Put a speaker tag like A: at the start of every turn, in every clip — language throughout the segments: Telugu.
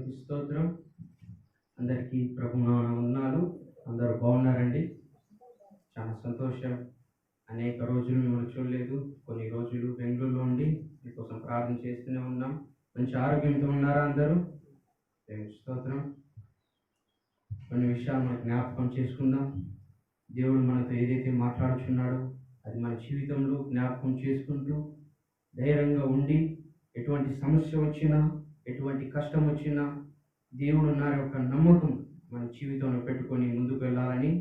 A: దేవునికి స్తోత్రం. అందరికీ ప్రభునామమున వందనాలు. అందరూ బాగున్నారండి? చాలా సంతోషం. అనేక రోజులు మిమ్మల్ని చూడలేదు. కొన్ని రోజులు బెంగళూరులో ఉండి మీకోసం ప్రార్థన చేస్తూనే ఉన్నాం. మంచి ఆరోగ్యంతో ఉన్నారా అందరూ? దేవునికి స్తోత్రం. కొన్ని విషయాలు మనం జ్ఞాపకం చేసుకుందాం. దేవుడు మనతో ఏదైతే మాట్లాడుచున్నాడో అది మన జీవితంలో జ్ఞాపకం చేసుకుంటూ ధైర్యంగా ఉండి ఎటువంటి సమస్య వచ్చినా ఎటువంటి కష్టం వచ్చినా దేవుడు ఉన్నారు యొక్క నమ్మకం మన జీవితంలో పెట్టుకొని ముందుకు వెళ్ళాలని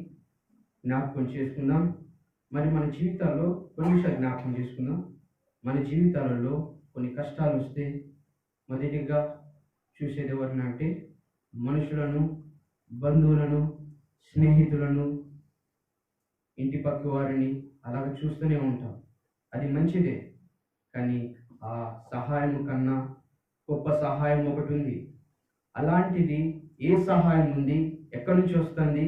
A: జ్ఞాపకం చేసుకుందాం. మరి మన జీవితాల్లో కొన్ని విషయాలు జ్ఞాపకం చేసుకుందాం. మన జీవితాలలో కొన్ని కష్టాలు వస్తే మొదటిగా చూసేది ఎవరిని అంటే మనుషులను, బంధువులను, స్నేహితులను, ఇంటి పక్క వారిని అలాగ చూస్తూనే ఉంటాం. అది మంచిదే, కానీ ఆ సహాయం కన్నా గొప్ప సహాయం ఒకటి ఉంది. అలాంటిది ఏ సహాయం ఉంది, ఎక్కడి నుంచి వస్తుంది,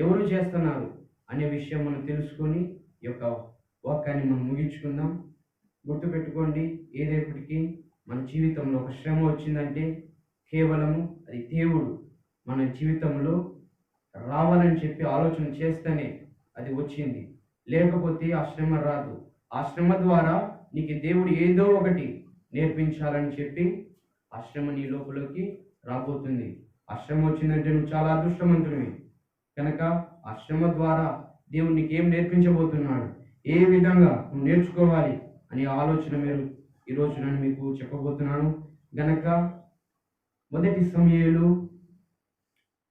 A: ఎవరు చేస్తున్నారు అనే విషయం మనం తెలుసుకొని ఈ యొక్క వాక్యాన్ని మనం ముగించుకుందాం. గుర్తుపెట్టుకోండి, ఏదేపటికి మన జీవితంలో ఒక శ్రమ వచ్చిందంటే కేవలము అది దేవుడు మన జీవితంలో రావాలని చెప్పి ఆలోచన చేస్తేనే అది వచ్చింది. లేకపోతే ఆ శ్రమ రాదు. ఆ శ్రమ ద్వారా నీకు దేవుడు ఏదో ఒకటి నేర్పించాలని చెప్పి ఆ శ్రమ నీ లోపలికి రాబోతుంది. ఆ శ్రమ వచ్చిందంటే నువ్వు చాలా అదృష్టవంతుడివి. కనుక ఆ శ్రమ ద్వారా దేవుడు నీకేం నేర్పించబోతున్నాడు, ఏ విధంగా నువ్వు నేర్చుకోవాలి అనే ఆలోచన మీరు ఈరోజు నేను మీకు చెప్పబోతున్నాను. గనక మొదటి సమూయేలు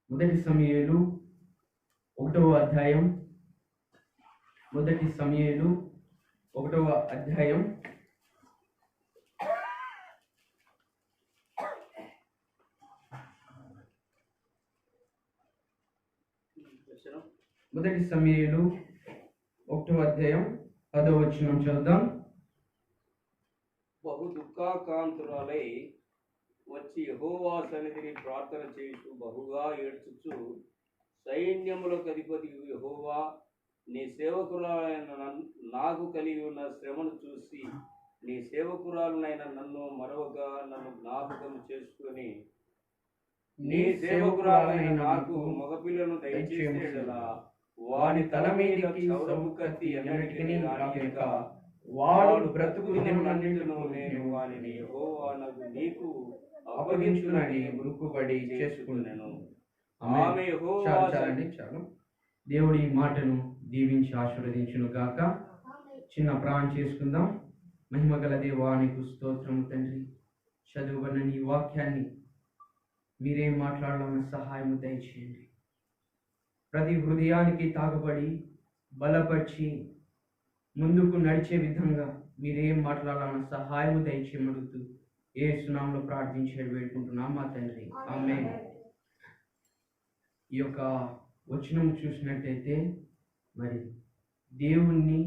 A: 1వ అధ్యాయం మొదటి సమూయేలు 1వ అధ్యాయం 10వ వచనం చదువుదాం.
B: బహు దుఃఖాకాంతురాలై వచ్చి యెహోవా సన్నిధిని ప్రార్థన చేయుచు బహుగా ఏడ్చుచు, సైన్యములకు అధిపతి యెహోవా, నీ సేవకురాలైన నాకు కలిగి ఉన్న శ్రమను చూసి నీ సేవకురాలనైన నన్ను మరవగా నన్ను జ్ఞాపకం చేసుకొని నీ సేవకురాలైన నాకు మగపిల్లను దయచేసేలా వాని తల మీదకి క్షౌరపు కత్తి ఎన్నటికీ రానియక వాడు బ్రతుకు దినములన్నిటిలో నేను వానిని యెహోవానగు నీకు అప్పగించునని మొక్కుబడి చేసుకున్నాను. ఆమె యెహోవా
A: చాలు. దేవుడి మాటను దీవించి ఆశీర్వదించును గాక. చిన్న ప్రార్థన చేసుకుందాం. మహిమగల దేవా, నీకు స్తోత్రము తండ్రి. చదువుబడిన నీ వాక్యాన్ని మీరేం మాట్లాడాలని సహాయం దయచేయండి. ప్రతి హృదయానికి తాకబడి బలపరిచి ముందుకు నడిచే విధంగా మీరేం మాట్లాడాలని సహాయం దయచేయమడుగుతూ యేసు నామములో ప్రార్థించి వేడుకుంటున్నాం మా తండ్రి, ఆమేన్. ఈ యొక్క వచనం చూసినట్టయితే మరి దేవుణ్ణి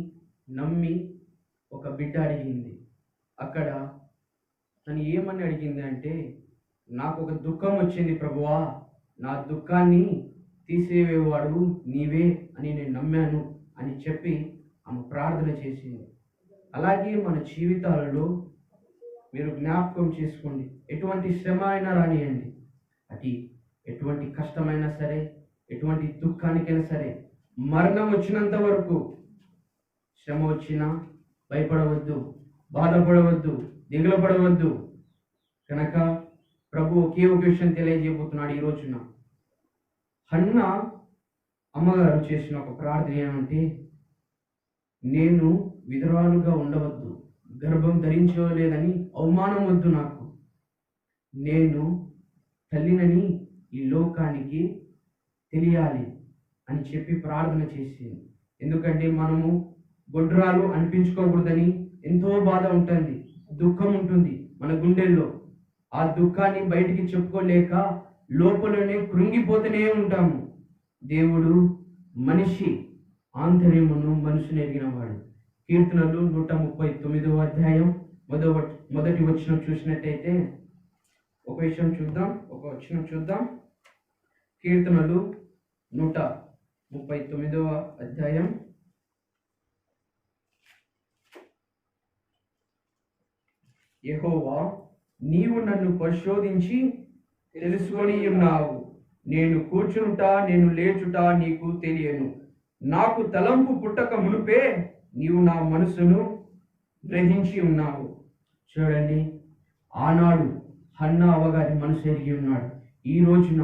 A: నమ్మి ఒక బిడ్డ అడిగింది. అక్కడ తను ఏమని అడిగింది అంటే, నాకు ఒక దుఃఖం వచ్చింది ప్రభువా, నా దుఃఖాన్ని తీసేవేవాడు నీవే అని నేను నమ్మాను అని చెప్పి ఆమె ప్రార్థన చేసింది. అలాగే మన జీవితాలలో మీరు జ్ఞాపకం చేసుకోండి, ఎటువంటి శ్రమ అయినా రానియండి, అది ఎటువంటి కష్టమైనా సరే, ఎటువంటి దుఃఖానికైనా సరే, మరణం వచ్చినంత వరకు శ్రమ వచ్చినా భయపడవద్దు, బాధపడవద్దు, దిగులు పడవద్దు. కనుక ప్రభు ఒకే ఒక విషయం తెలియజేయబోతున్నాడు ఈ రోజున. హన్నా అమ్మగారు చేసిన ఒక ప్రార్థన ఏమంటే, నేను విధురాలుగా ఉండవద్దు, గర్భం ధరించలేదని అవమానం వద్దు నాకు, నేను తల్లినని ఈ లోకానికి తెలియాలి అని చెప్పి ప్రార్థన చేసింది. ఎందుకంటే మనము గొడ్రాలు అనిపించుకోకూడదని ఎంతో బాధ ఉంటుంది, దుఃఖం ఉంటుంది మన గుండెల్లో. ఆ దుఃఖాన్ని బయటికి చెప్పుకోలేక లోపలనే కృంగిపోతూనే ఉంటాము. దేవుడు మనిషి ఆంతర్యమును మనసును ఎరిగినవాడు. కీర్తనలు 139వ అధ్యాయం మొదటి వచనం చూసినట్టయితే ఒక వచనం చూద్దాం. కీర్తనలు 139వ అధ్యాయం యెహోవా, నీవు నన్ను పరిశోధించి తెలుసుకొని ఉన్నావు. నేను కూర్చుంట నేను లేచుట నీకు తెలియను. నాకు తలంపు పుట్టక మునుపే నీవు నా మనసును గ్రహించి ఉన్నావు. చూడండి, ఆనాడు హన్నా అవ్వగారి మనసు ఎరిగి ఉన్నాడు. ఈ రోజున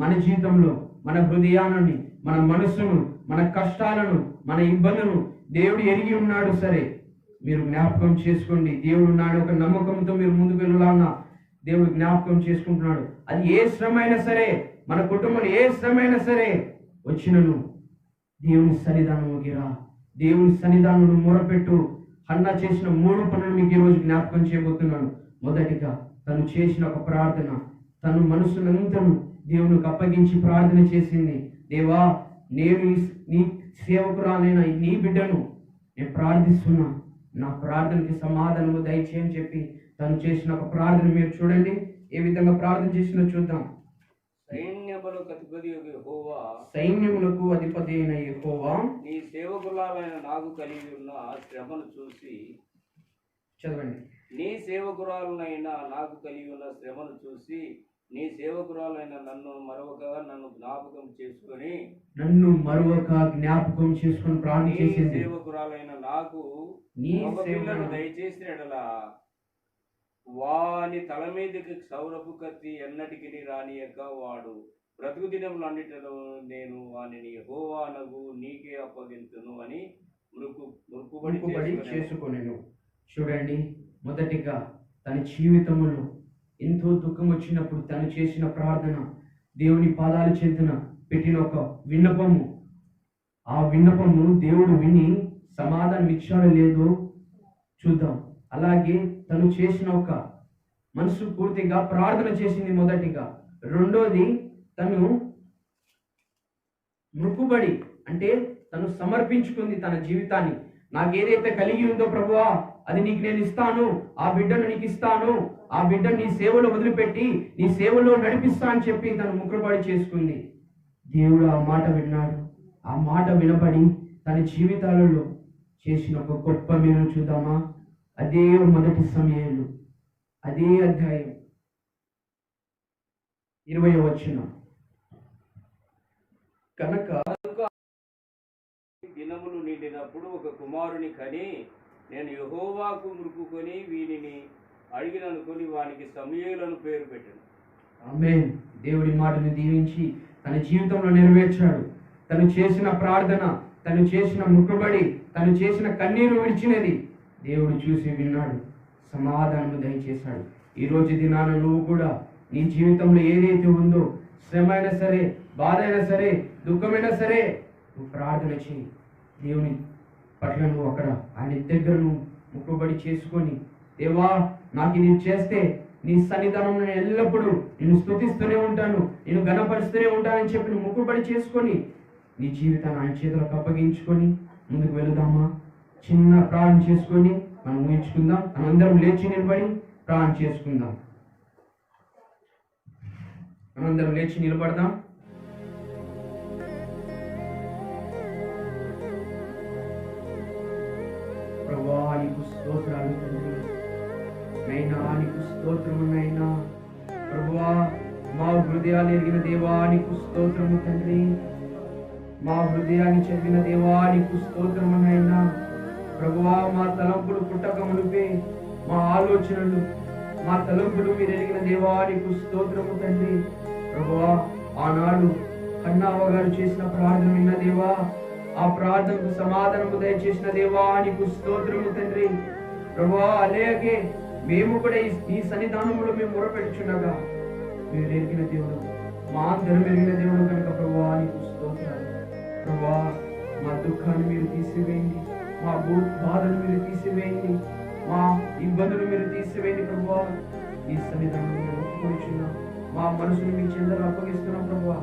A: మన జీవితంలో మన హృదయాన్ని, మన మనసును, మన కష్టాలను, మన ఇబ్బందులను దేవుడు ఎరిగి ఉన్నాడు. సరే, మీరు జ్ఞాపకం చేసుకోండి. దేవుడు నాడు ఒక నమ్మకంతో మీరు ముందుకు వెళ్ళాలన్నా దేవుడు జ్ఞాపకం చేసుకుంటున్నాడు. అది ఏ శ్రమ అయినా సరే, మన కుటుంబంలో ఏ శ్రమ అయినా సరే వచ్చినను దేవుని సన్నిధానంలోకి రా, దేవుని సన్నిధానంలో మొరపెట్టు. హన్నా చేసిన 3 పనులు మీకు ఈరోజు జ్ఞాపకం చేయబోతున్నాను. మొదటిగా తను చేసిన ఒక ప్రార్థన, తను మనసునంతను దేవునికి అప్పగించి ప్రార్థన చేసింది. దేవా, నేను నీ సేవకురాలైన నీ బిడ్డను నేను ప్రార్థిస్తున్నా, నా ప్రార్థనకి సమాధానము దయచేయని చెప్పి తను చేసిన ఒక ప్రార్థన మీరు చూడండి. ఏ విధంగా ప్రార్థన చేసినా చూద్దాం.
B: సైన్యములకు అధిపతి యెహోవా,
A: సైన్యములకు అధిపతి అయిన యెహోవా,
B: నీ సేవకురాలైన నాకు కలిగి ఉన్న శ్రమను చూసి,
A: చదవండి.
B: నీ సేవకురాలనైనా నాకు కలిగి ఉన్న శ్రమను చూసి, నీ సేవకురాలైన నన్ను మరొక జ్ఞాపకం చేసుకొని,
A: నన్ను మరొక జ్ఞాపకం చేసుకొని ప్రార్థన చేసింది.
B: సేవకురాలైన నాకు
A: నీ
B: ఒక పిల్లను దయచేసిన ఎడలా వాని తల మీదకి క్షౌరపు కత్తి ఎన్నటికి రానియక వాడు బ్రతుకు దినములన్నిటిలో నేను వానిని యెహోవానగు నీకే అప్పగింతును అని మురుకుబడి
A: చేసుకొనెను. చూడండి, మొదటిగా తన జీవితంలో ఎంతో దుఃఖం వచ్చినప్పుడు తను చేసిన ప్రార్థన, దేవుని పాదాల చెంతన పెట్టిన ఒక విన్నపము. ఆ విన్నపము దేవుడు విని సమాధానం ఇచ్చాడో లేదో చూద్దాం. అలాగే తను చేసిన ఒక మనసు పూర్తిగా ప్రార్థన చేసింది మొదటిగా. రెండోది, తను మొక్కుబడి, అంటే తను సమర్పించుకుంది తన జీవితాన్ని. నాకేదైతే కలిగి ఉందో ప్రభువా, అది నీకు నేను ఇస్తాను, ఆ బిడ్డను నీకు ఇస్తాను, ఆ బిడ్డను నీ సేవలో వదిలిపెట్టి నీ సేవలో నడిపిస్తా అని చెప్పి తను మొక్కుబడి చేసుకుంది. దేవుడు ఆ మాట విన్నాడు. ఆ మాట వినబడి తన జీవితాలలో చేసిన ఒక గొప్ప మేలు చూద్దామా? అదే మొదటి సమయాలు, అదే అధ్యాయం 20వ వచనం. కనుక
B: దినములు నిండినప్పుడు ఒక కుమారుని కని నేను యెహోవాకు మొక్కుకొని వీనిని అడిగిననుకొని వానికి సమూయేలును పేరు పెట్టాను.
A: ఆమేన్. దేవుడి మాటను దీవించి తన జీవితంలో నెరవేర్చాడు. తను చేసిన ప్రార్థన, తను చేసిన మొక్కుబడి, తను చేసిన కన్నీరు విడిచినది దేవుడు చూసి విన్నాడు, సమాధానం దయచేశాడు. ఈ రోజు దినాన నువ్వు కూడా నీ జీవితంలో ఏదైతే ఉందో, శ్రమ అయినా సరే, బాధ అయినా సరే, దుఃఖమైనా సరే, నువ్వు ప్రార్థన చేయి. దేవుని పట్ల నువ్వు అక్కడ ఆయన దగ్గర నువ్వు మొక్కుబడి చేసుకొని, దేవా, నాకు ఇది చేస్తే నీ సన్నిధానంలో నేను ఎల్లప్పుడూ నిన్ను స్తుతిస్తూనే ఉంటాను, నేను ఘనపరుస్తూనే ఉంటానని చెప్పి నువ్వు మొక్కుబడి చేసుకొని నీ జీవితాన్ని ఆయన చేతులకు అప్పగించుకొని ముందుకు వెళుదామా? చిన్న ప్రార్థన చేసుకొని మనం ఊహించుకుందాం. మనందరం లేచి నిలబడి ప్రార్థన చేసుకుందాం. మనందరం లేచి నిలబడదాం. ప్రభువా, నీకు స్తోత్రాలు తండ్రి. నైనా నీకు స్తోత్రము నైనా. ప్రభువా, మా హృదయాలు ఎరిగిన దేవా నీకు స్తోత్రము తండ్రి. మా హృదయాన్ని చదివిన దేవా నీకు స్తోత్రము నైనా. ప్రభువా, మా తలంపులు పుట్టక మునిపే మా ఆలోచనలు, మా తలంపులు మీరు ఎరిగిన దేవా నీకు స్తోత్రము తండ్రి. ప్రభువా, ఆనాడు హన్నావ్వ గారు చేసిన ప్రార్థన విన్న దేవా, ఆ ప్రార్థనకు సమాధానము దయచేసిన దేవా నీకు స్తోత్రము తండ్రి. ప్రభువా, అలాగే మేము కూడా ఈ సన్నిధానంలో మేము మొరపెట్టుచుండగా మీరు ఎరిగిన దేవుడు, మా అందరం ఎరిగిన దేవుడు కనుక ప్రభువా నీకు స్తోత్రాలు. ప్రభువా, మా దుఃఖాన్ని మీరు తీసివేయండి, మా బాధను మీరు తీసివేయండి, మా ఇబ్బందులు మీరు తీసివేయండి. ప్రభువా, ఈ సన్నిధానంలో మేము ఒప్పుకొనిచున్నాం. మా మనసును మీ చెందలు అప్పగిస్తున్నాం. ప్రభువా,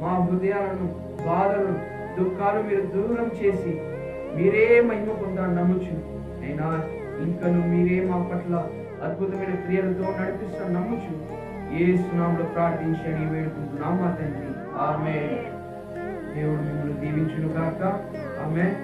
A: మా హృదయాలను, బాధలను, దుఃఖాలు మీరు దూరం చేసి మీరే మహిమ పొందాలని నమ్ముచు అయినా ఇంకను మీరే మా పట్ల అద్భుతమైన క్రియలతో నడిపిస్తాను నమ్ముచు యేసు నామములో ప్రార్థించి అడిగి వేడుకుంటున్నాం మా తండ్రి. ఆమేన్. దేవుడు మిమ్మల్ని దీవించును గాక. ఆమేన్.